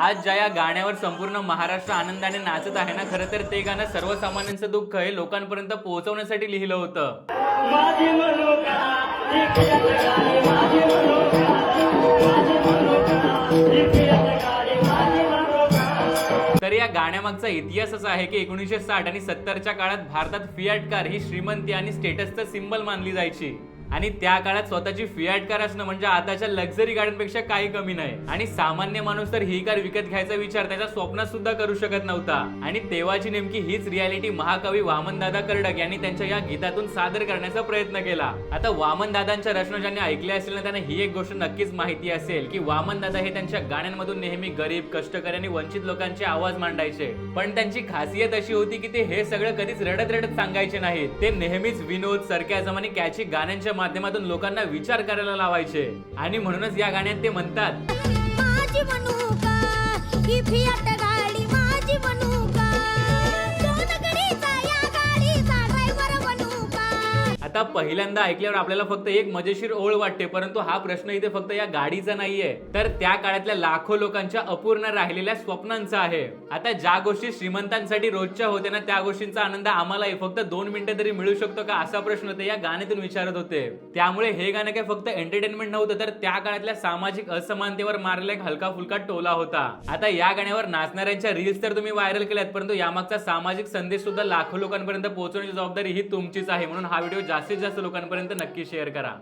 आज ज्या या गाण्यावर संपूर्ण महाराष्ट्र आनंदाने नाचत आहे ना, खरं तर ते गाणं सर्वसामान्यांचं दुःख आहे लोकांपर्यंत पोहोचवण्यासाठी लिहिलं होतं. तर या गाण्यामागचा इतिहास असा आहे की 1960 आणि 70च्या काळात भारतात फियाट कार ही श्रीमंती आणि स्टेटसचं सिंबल मानली जायची. आणि त्या काळात स्वतःची फियाट कार असणं म्हणजे आताच्या लक्झरी गाड्यांपेक्षा काही कमी नाही. आणि सामान्य माणूस तर ही कार विकत घ्यायचा विचार त्याच्या स्वप्नात सुद्धा करू शकत नव्हता. आणि तेव्हाची नेमकी हीच रियालिटी महाकवी वामनदादा कर्डक यांनी त्यांच्या या गीतातून सादर करण्याचा प्रयत्न केला. आता वामनदादांच्या रचना ज्यांनी ऐकल्या असेल ना, त्यांना ही एक गोष्ट नक्कीच माहिती असेल की वामनदादा हे त्यांच्या गाण्यांमधून नेहमी गरीब, कष्टकरी आणि वंचित लोकांचे आवाज मांडायचे. पण त्यांची खासियत अशी होती की ते हे सगळं कधीच रडत रडत सांगायचे नाहीत. ते नेहमीच विनोद, सरकाझम आणि कॅची गाण्यांच्या माध्यमातून लोकांना विचार करायला लावायचे. आणि म्हणूनच या गाण्यात ते म्हणतात, माझी मनुका ही फियाट गाडी माझी मनुका, सोनगडीचा या गाडीचा ड्रायव्हर मनुका. आता पहिल्यांदा ऐकल्यावर आपल्याला फक्त एक मजेशीर ओळ वाटते, परंतु हा प्रश्न इथे फक्त या गाडीचा नाहीये, तर त्या काळातल्या लाखो लोकांच्या अपूर्ण राहिलेल्या स्वप्नांचा आहे. आता ज्या गोष्टी श्रीमंतांसाठी रोजच्या होत्या ना, त्या गोष्टींचा आनंद आम्हालाही फक्त 2 मिनिटं तरी मिळू शकतो का, असा प्रश्न ते या गाण्यातून विचारत होते. त्यामुळे हे गाणं काय फक्त एंटरटेनमेंट नव्हतं, तर त्या काळातल्या सामाजिक असमानतेवर मारलेला एक हलका फुलका टोला होता. आता या गाण्यावर नाचणाऱ्यांच्या रील्स तर तुम्ही व्हायरल केल्यात, परंतु यामागचा सामाजिक संदेश सुद्धा लाखो लोकांपर्यंत पोहोचवण्याची जबाबदारी ही तुमचीच आहे. म्हणून हा व्हिडिओ जास्तीत जास्त लोकांपर्यंत नक्की शेअर करा.